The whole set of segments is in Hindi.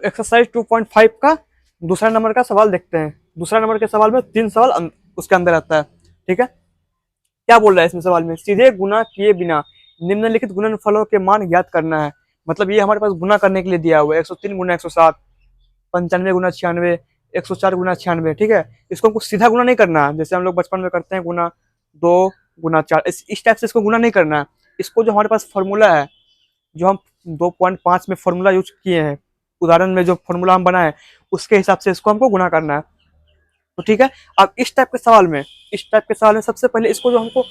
एक्सरसाइज 2.5 का दूसरा नंबर का सवाल देखते हैं। दूसरा नंबर के सवाल में 3 सवाल उसके अंदर आता है। ठीक है, क्या बोल रहा है इसमें सवाल में, सीधे गुना किए बिना निम्नलिखित गुणनफलों के मान ज्ञात करना है। मतलब ये हमारे पास गुना करने के लिए दिया हुआ है, 103 गुना 107, 95 गुना 96, 104 गुना 96। ठीक है, इसको हमको सीधा गुना नहीं करना है, जैसे हम लोग बचपन में करते हैं गुना 2 गुना 4, इस टाइप से इसको गुना नहीं करना है। इसको जो हमारे पास फॉर्मूला है, जो हम 2.5 में फॉर्मूला यूज किए हैं, उदाहरण में जो फॉर्मूला हम बनाए, उसके हिसाब से इसको हमको गुना करना है। तो ठीक है, अब इस टाइप के सवाल में सबसे पहले इसको जो हमको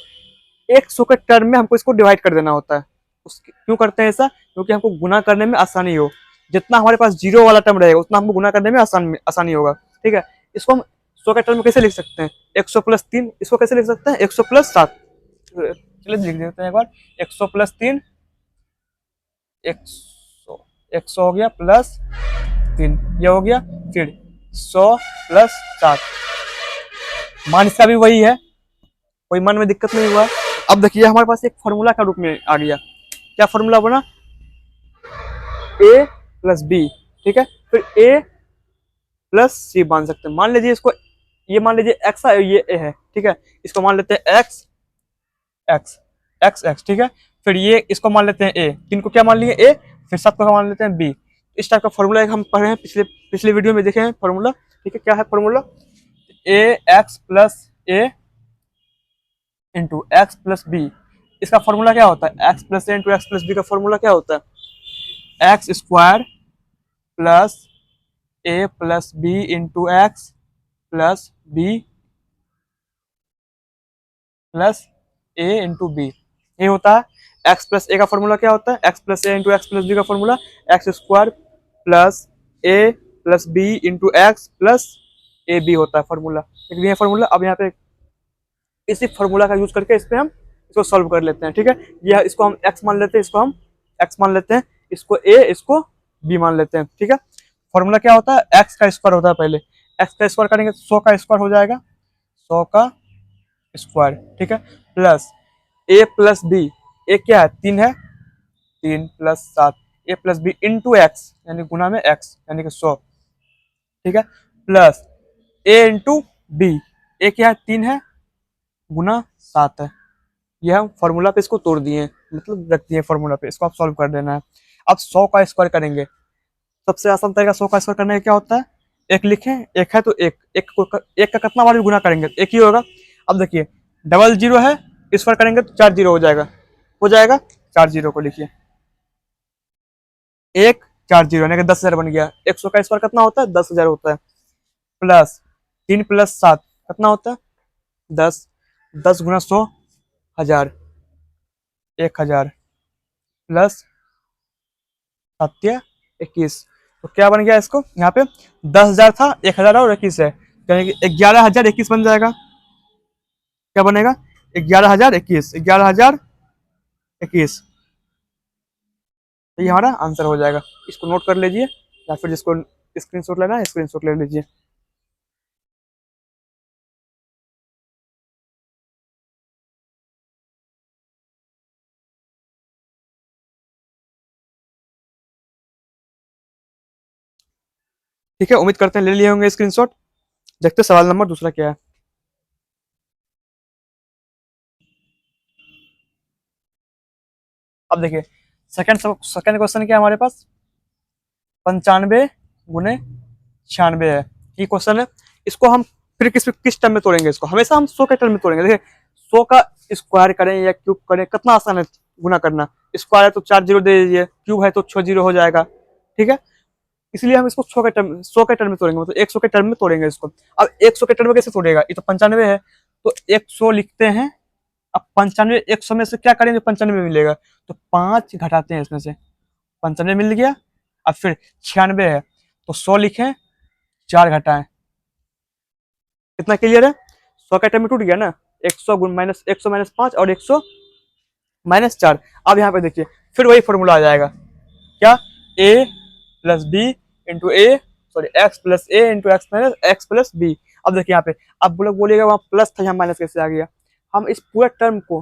100 के टर्म में हमको इसको डिवाइड कर देना होता है। क्यों करते हैं ऐसा, क्योंकि हमको गुना करने में आसानी हो। जितना हमारे पास जीरो वाला टर्म रहेगा उतना हमको गुना करने में आसानी होगा। ठीक है, इसको हम 100 के टर्म में कैसे लिख सकते हैं, 100 प्लस 3, इसको कैसे लिख सकते हैं 100 प्लस 7। चलिए लिख देते हैं एक बार, 100 प्लस 3, 100 हो गया प्लस 3, ये हो गया। फिर 100 प्लस 7, मान इसका भी वही है, कोई मन में दिक्कत नहीं हुआ। अब देखिए हमारे पास एक फॉर्मूला का रूप में आ गया। क्या फॉर्मूला बना, a प्लस बी। ठीक है, फिर a प्लस सी मान सकते हैं। मान लीजिए इसको, ये मान लीजिए x है, ये a है। ठीक है, इसको मान लेते हैं x x x x। ठीक है, फिर ये इसको मान लेते हैं a, इनको क्या मान लिए a, फिर सबको मान लेते हैं b। इस टाइप का फॉर्मूला एक हम पढ़े हैं, पिछले वीडियो में देखे हैं फॉर्मूला। ठीक है, क्या है formula, a x plus a into x plus b. इसका फॉर्मूला क्या होता है, x plus a into x plus b का फॉर्मूला क्या होता है, x square plus a plus b into x plus b plus a into b. ये होता है एक्स प्लस ए का फॉर्मूला क्या होता है, x plus a into x plus b का formula x square plus a plus b into x plus a b होता है फॉर्मूला। ये फॉर्मूला, अब यहाँ पे इसी फॉर्मूला का यूज करके इस पे हम इसको सॉल्व कर लेते हैं। ठीक है, ये इसको हम x मान लेते हैं, इसको हम x मान लेते हैं, इसको a, इसको b मान लेते हैं। ठीक है, फॉर्मूला क्या होता है, x का स्क्वायर होता है, पहले x का स्क्वायर करेंगे 100 का स्क्वायर हो जाएगा, 100 का स्क्वायर। ठीक है, plus a plus b, a क्या है 3 है, 3 plus 7, a plus b into x यानी गुना में x यानी कि 100। ठीक है, plus a into b, a क्या है 3 है गुना 7 है। यह हम फॉर्मूला पे इसको तोड़ दिए, मतलब रख दिए फॉर्मूला पे, इसको आप सॉल्व कर देना है। अब 100 का स्क्वायर करेंगे, सबसे आसान तरीका 100 का स्क्वायर करने का क्या होता है, एक लिखें, एक है तो एक का कितना बार भी गुना करेंगे एक ही होगा। अब देखिए डबल जीरो है, स्क्वायर करेंगे तो 4 जीरो हो जाएगा 4 जीरो को लिखिए, 1 4 जीरो यानी कि 10,000 बन गया। 100 का स्क्वायर कितना होता है 10,000 होता है, प्लस 3 प्लस 7 कितना होता है 10, 10 गुना 100 1000, 1000 प्लस 7 21। तो क्या बन गया इसको, यहाँ पे 10,000 था, 1,000 और 21 है, यानी कि 11,021 बन जाएगा। क्या बनेगा 11,021, 11,021। तो ये हमारा आंसर हो जाएगा। इसको नोट कर लीजिए, या फिर जिसको स्क्रीनशॉट लेना है स्क्रीनशॉट ले लीजिए। ठीक है, उम्मीद करते हैं ले लिए होंगे स्क्रीनशॉट। देखते हैं सवाल नंबर दूसरा क्या है। अब देखिए सेकंड क्वेश्चन क्या है हमारे पास, 95 गुने 96 है, ये क्वेश्चन है। इसको हम फिर किस टर्म में तोड़ेंगे, इसको हमेशा हम 100 के टर्म में तोड़ेंगे। देखिए 100 का स्क्वायर करें या क्यूब करें कितना आसान है गुना करना, स्क्वायर है तो 4 जीरो दे दीजिए, क्यूब है तो 6 जीरो हो जाएगा। ठीक है, इसलिए हम इसको 100 के टर्म में तोड़ेंगे, मतलब 100 के टर्म में तोड़ेंगे इसको। अब 100 के टर्म में कैसे तोड़ेगा, ये तो 95 है तो 100 लिखते हैं। अब 95 100 में से क्या करेंगे, 95 मिलेगा तो 5 घटाते हैं इसमें से, 95 मिल गया। अब फिर 96 है तो 100 लिखें, 4 घटाएं, कितना क्लियर है, 100 का टर्म में टूट गया ना, 100 माइनस 100 माइनस 5 और 100 माइनस 4। अब यहाँ पे देखिए फिर वही फॉर्मूला आ जाएगा, क्या a plus b into a, sorry x plus a into x minus x plus b. अब देखिए यहाँ पे, अब लोग बोलिएगा वहाँ प्लस था यहाँ माइनस कैसे आ गया। हम इस पूरे टर्म को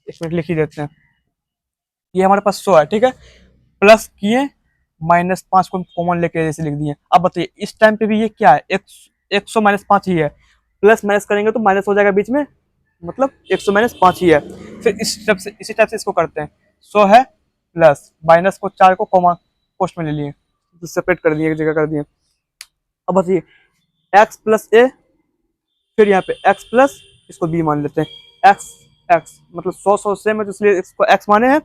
एक मिनट लिख ही देते हैं, ये हमारे पास 100 है। ठीक है, प्लस किए -5 को कॉमन लेके ऐसे लिख दिए। अब बताइए इस टाइम पे भी ये क्या है, 100 -5 ही है, प्लस माइनस करेंगे तो माइनस हो जाएगा बीच में, मतलब 100 -5 ही है। फिर इसी टाइप से इसको करते हैं, 100 है प्लस माइनस को 4 को कॉमा पोस्ट में ले लिए, तो सेपरेट कर दिए, एक जगह कर दिए। अब बताइए x प्लस ए, फिर यहाँ पे x प्लस इसको b मान लेते हैं, x x मतलब 100 सेम है तो इसलिए इसको x माने हैं।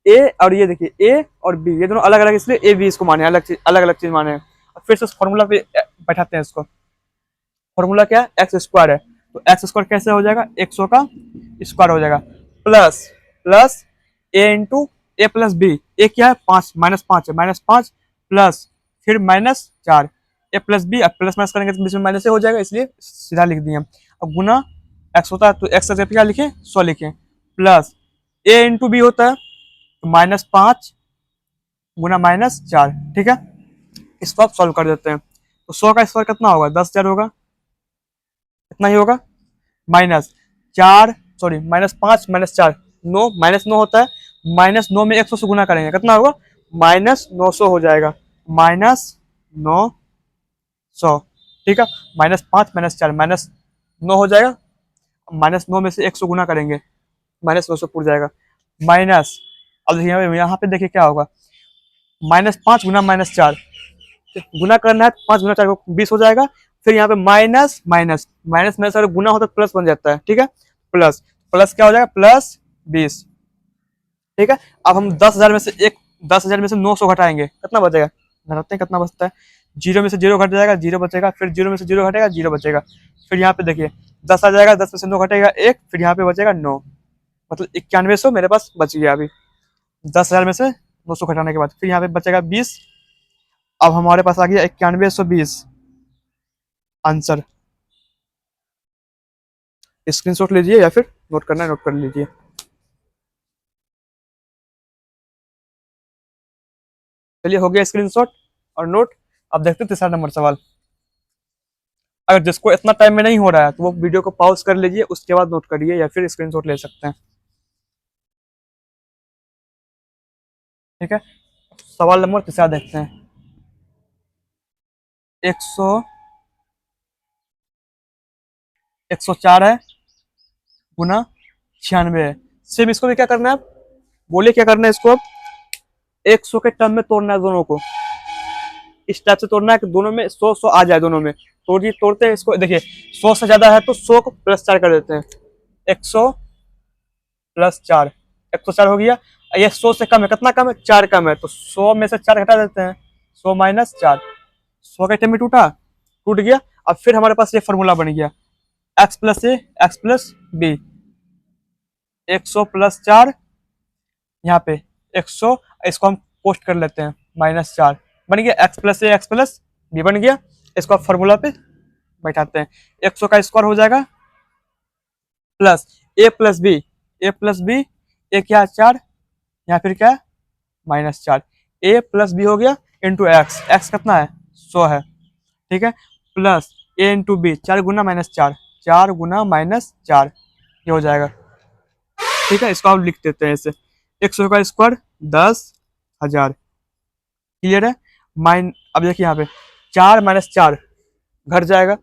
ए और ये देखिए ए और बी ये दोनों अलग अलग, इसलिए ए बी इसको माने अलग अलग चीज माने हैं। और फिर से उस फॉर्मूला पे बैठाते हैं इसको। फॉर्मूला क्या है, एक्स स्क्वायर है, तो एक्स स्क्वायर कैसे हो जाएगा, 100 का स्क्वायर हो जाएगा, plus plus a into A plus B, ए क्या है 5 -5 है, -5 प्लस फिर -4 ए प्लस बी, अब प्लस माइनस करेंगे तो बीच में माइनस हो जाएगा, इसलिए सीधा लिख दिए। अब गुना एक्स होता है तो एक्स का जगह क्या लिखे 100 लिखे, प्लस ए इंटू बी होता है तो -5 गुना -4, ठीक है। इसको आप सॉल्व कर देते हैं, तो 100 का स्क्वायर कितना होगा, 10,000 होगा, इतना ही होगा, -4 सॉरी -5 -4 9 -9 होता है, -9 में 100 से गुना करेंगे कितना होगा, -900 हो जाएगा, -900, ठीक है। -5 -4 -9 हो जाएगा, -9 में से 100 गुना करेंगे, -900 पूर जाएगा, माइनस, अब देखिए यहाँ पे देखिए क्या होगा, -5 गुना -4 गुना करना है, 5 गुना 4 को 20 हो जाएगा, फिर यहाँ पे माइनस माइनस माइनस में अगर गुना होता है तो प्लस बन जाता है, ठीक है, प्लस प्लस क्या हो जाएगा +20, ठीक है। अब हम 10,000 में से 900 घटाएंगे, कितना बचेगा, घटाते हैं कितना बचता है, जीरो में से जीरो घट जाएगा, जीरो बचेगा, फिर जीरो में से जीरो घटेगा, जीरो बचेगा, फिर यहाँ पे देखिए 10 आ जाएगा, 10 में से 9 घटेगा 1, फिर यहाँ पे बचेगा 9, मतलब 9100 मेरे पास बच गया अभी 10,000 में से 900 घटाने के बाद, फिर यहाँ पे बचेगा 20। अब हमारे पास आ गया 9120 आंसर। स्क्रीनशॉट लीजिए या फिर नोट करना है नोट कर लीजिए। चलिए हो गया स्क्रीनशॉट और नोट। अब देखते हैं तीसरा नंबर सवाल। अगर जिसको इतना टाइम में नहीं हो रहा है तो वो वीडियो को पॉज कर लीजिए, उसके बाद नोट करिए या फिर स्क्रीनशॉट ले सकते हैं, ठीक है। सवाल नंबर तीसरा देखते हैं, 104 है गुना 96 है, सेम इसको भी क्या करना है, बोलिए क्या करना है इसको, अब 100 के टर्म में तोड़ना है दोनों को, इस टाइप से तोड़ना है कि दोनों में 100 आ जाए, दोनों में तोड़ते हैं इसको, देखिए 100 से ज्यादा है तो 100 को +4 कर देते हैं, 100 + 4 104 हो गया। ये 100 से कम है, कितना कम है 4 कम है, तो 100 में से 4 घटा देते हैं, 100 - 4, 100 के टर्म में टूट गया। अब फिर हमारे पास ये फॉर्मूला बन गया, x + a x + b, 100 + 4 यहाँ पे 100, इसको हम पोस्ट कर लेते हैं -4, बन गया x + a x + b बन गया। इसको आप फॉर्मूला पे बैठाते हैं, 100 का स्क्वायर हो जाएगा plus a + b, a + b, a क्या 4, यहाँ फिर क्या है -4, a + b हो गया इंटू x, x कितना है 100 है, ठीक है, प्लस a इंटू बी, 4 गुना -4, 4 गुना -4 ये हो जाएगा, ठीक है। इसको आप लिख देते हैं ऐसे, 100 का स्क्वायर 10,000, क्लियर है। अब देखिए यहाँ पे 4 - 4 घट जाएगा,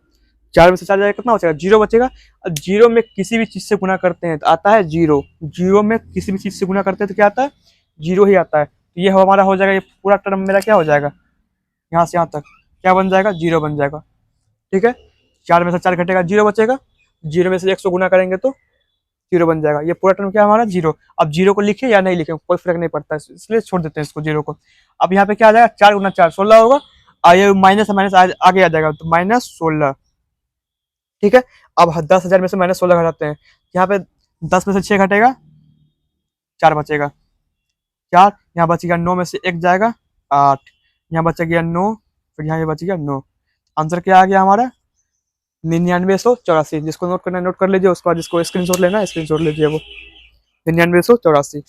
4 में से 4 जाएगा कितना बचेगा, जीरो बचेगा। अब जीरो में किसी भी चीज से गुना करते हैं तो आता है जीरो, जीरो में किसी भी चीज से गुना करते हैं तो क्या आता है, जीरो ही आता है। तो ये हमारा हो जाएगा, ये पूरा टर्म मेरा क्या हो जाएगा, यहाँ से यहाँ तक क्या बन जाएगा, जीरो बन जाएगा, ठीक है। 4 में से 4 घटेगा, जीरो बचेगा, जीरो में से 100 गुना करेंगे तो जीरो बन जाएगा, ये पूरा टर्म क्या हमारा जीरो। अब जीरो को लिखे या नहीं लिखे कोई फर्क नहीं पड़ता है, इसलिए छोड़ देते हैं इसको जीरो को। अब यहाँ पे क्या आ जाएगा, 4 गुना 4 16 होगा, और ये माइनस माइनस आगे आ जाएगा तो -16, ठीक है। अब 10,000 में से -16 घटाते हैं, यहाँ पे 10 में से 6 घटेगा, 4 बचेगा, 4 यहाँ बच गया, 9 में से 1 जाएगा 8, यहाँ बच गया 9, फिर यहाँ बच गया 9, आंसर क्या आ गया हमारा 9984। जिसको नोट करना है नोट कर लीजिए, उसके बाद जिसको स्क्रीनशॉट लेना है स्क्रीनशॉट लीजिए, वो 9984।